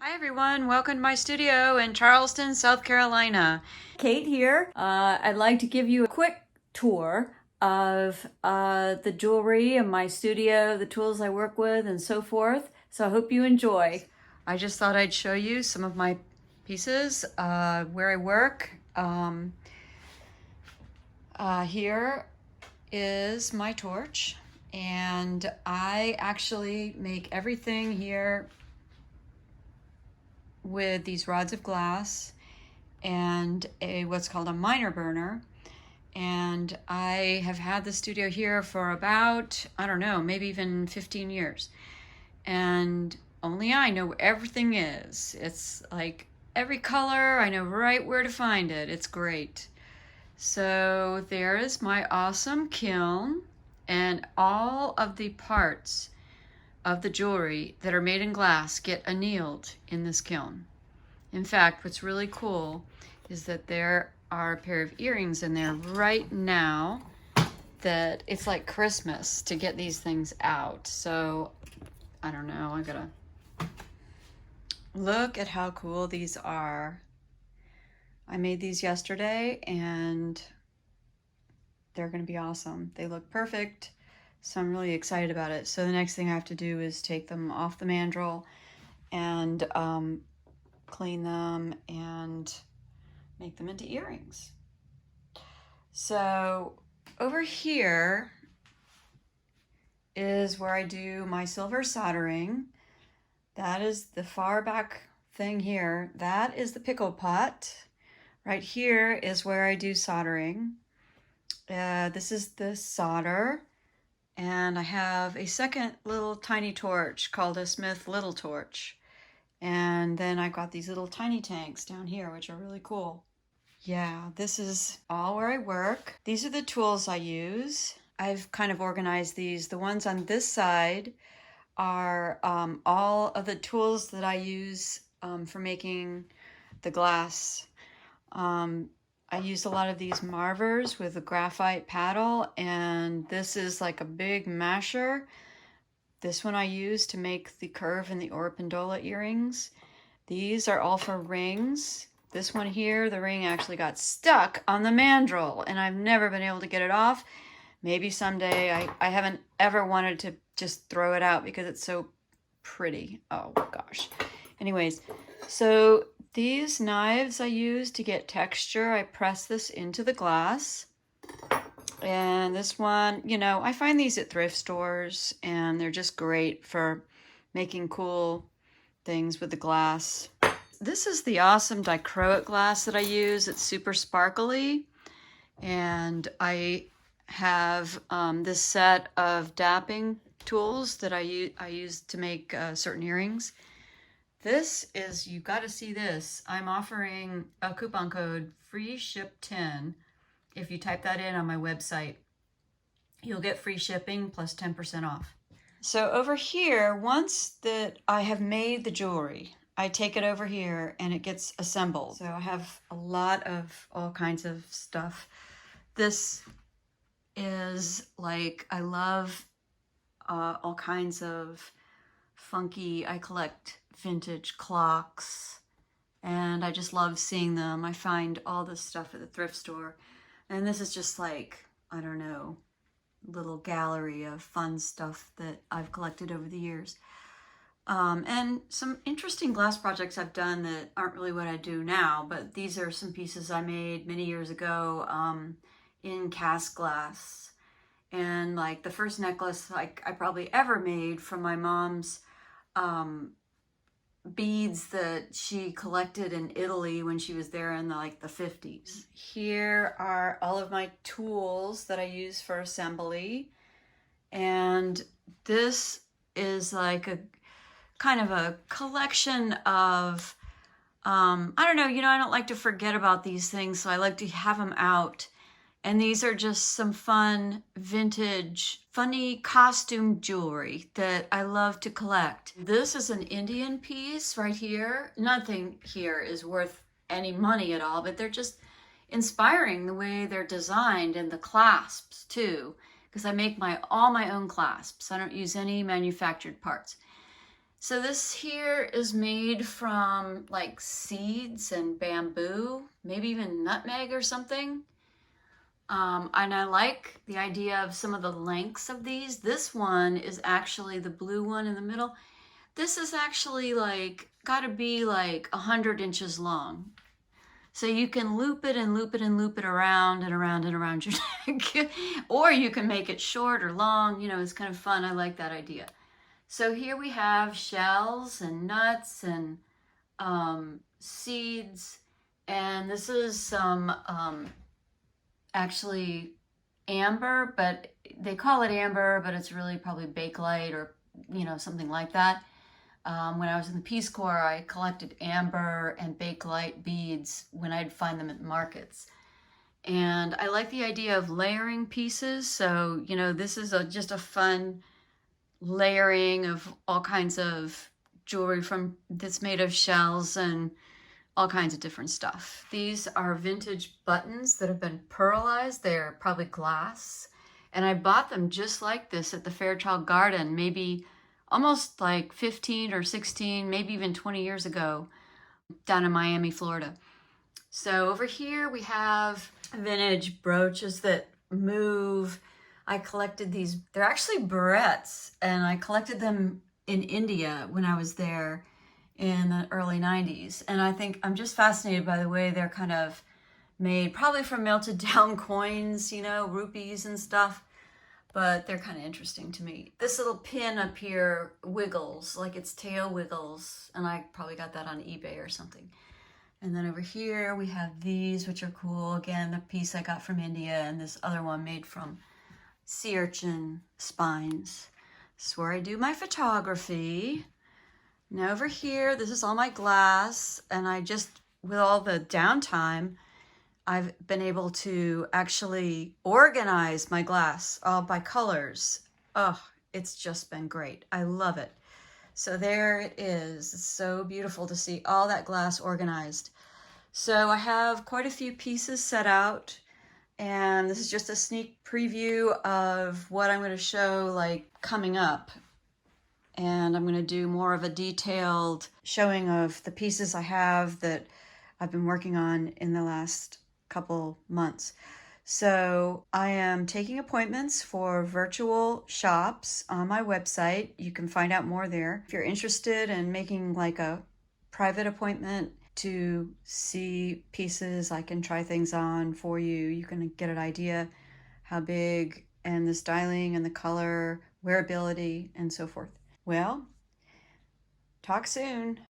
Hi everyone, welcome to my studio in Charleston, South Carolina. Kate here. I'd like to give you a quick tour of the jewelry in my studio, the tools I work with, and so forth. So I hope you enjoy. I just thought I'd show you some of my pieces where I work. Here is my torch, and I actually make everything here with these rods of glass and what's called a minor burner. And I have had the studio here for about, I don't know, maybe even 15 years. And only I know where everything is. It's like every color, I know right where to find it. It's great. So there is my awesome kiln, and all of the parts of the jewelry that are made in glass get annealed in this kiln. In fact, what's really cool is that there are a pair of earrings in there right now that it's like Christmas to get these things out. So, I don't know, I gotta look at how cool these are. I made these yesterday and they're gonna be awesome. They look perfect. So I'm really excited about it. So the next thing I have to do is take them off the mandrel and clean them and make them into earrings. So over here is where I do my silver soldering. That is the far back thing here. That is the pickle pot. Right here is where I do soldering. This is the solder. And I have a second little tiny torch called a Smith Little Torch. And then I got these little tiny tanks down here, which are really cool. Yeah, this is all where I work. These are the tools I use. I've kind of organized these. The ones on this side are all of the tools that I use for making the glass. I use a lot of these marvers with a graphite paddle, and this is like a big masher. This one I use to make the curve in the Oropendola earrings. These are all for rings. This one here, the ring actually got stuck on the mandrel, and I've never been able to get it off. Maybe someday. I haven't ever wanted to just throw it out because it's so pretty. Oh gosh. Anyways, so these knives I use to get texture. I press this into the glass. And this one, you know, I find these at thrift stores and they're just great for making cool things with the glass. This is the awesome dichroic glass that I use. It's super sparkly. And I have this set of dapping tools that I use to make certain earrings. This is, you've got to see this. I'm offering a coupon code free ship 10. If you type that in on my website, you'll get free shipping plus 10% off. So over here, once that I have made the jewelry, I take it over here and it gets assembled. So I have a lot of all kinds of stuff. This is like, I love all kinds of funky, I collect vintage clocks and I just love seeing them. I find all this stuff at the thrift store. And this is just like, I don't know, little gallery of fun stuff that I've collected over the years. And some interesting glass projects I've done that aren't really what I do now, but these are some pieces I made many years ago in cast glass. And like the first necklace like I probably ever made from my mom's beads that she collected in Italy when she was there in the 50s. Here are all of my tools that I use for assembly. And this is like a kind of a collection of, I don't know, I don't like to forget about these things, so I like to have them out. And these are just some fun, vintage, funny costume jewelry that I love to collect. This is an Indian piece right here. Nothing here is worth any money at all, but they're just inspiring the way they're designed, and the clasps too, because I make all my own clasps. I don't use any manufactured parts. So this here is made from like seeds and bamboo, maybe even nutmeg or something. And I like the idea of some of the lengths of these. This one is actually the blue one in the middle. This is actually like, gotta be like 100 inches long. So you can loop it and loop it and loop it around and around and around your neck. Or you can make it short or long. You know, it's kind of fun. I like that idea. So here we have shells and nuts and seeds. And this is some actually amber, but they call it amber, but it's really probably Bakelite or, you know, something like that. When I was in the Peace Corps, I collected amber and Bakelite beads when I'd find them at markets. And I like the idea of layering pieces. So, you know, this is just a fun layering of all kinds of jewelry that's made of shells and all kinds of different stuff. These are vintage buttons that have been pearlized. They're probably glass. And I bought them just like this at the Fairchild Garden, maybe almost like 15 or 16, maybe even 20 years ago, down in Miami, Florida. So over here we have vintage brooches that move. I collected these. They're actually barrettes, and I collected them in India when I was there in the early 90s. And I think I'm just fascinated by the way they're kind of made, probably from melted down coins, you know, rupees and stuff, but they're kind of interesting to me. This little pin up here wiggles, like its tail wiggles, and I probably got that on eBay or something. And then over here we have these, which are cool. Again, the piece I got from India, and this other one made from sea urchin spines. This is where I do my photography. Now over here, this is all my glass, and I just, with all the downtime, I've been able to actually organize my glass all by colors. Oh, it's just been great. I love it. So there it is. It's so beautiful to see all that glass organized. So I have quite a few pieces set out, and this is just a sneak preview of what I'm going to show like coming up. And I'm going to do more of a detailed showing of the pieces I have that I've been working on in the last couple months. So I am taking appointments for virtual shops on my website. You can find out more there. If you're interested in making like a private appointment to see pieces, I can try things on for you. You can get an idea how big and the styling and the color, wearability, and so forth. Well, talk soon.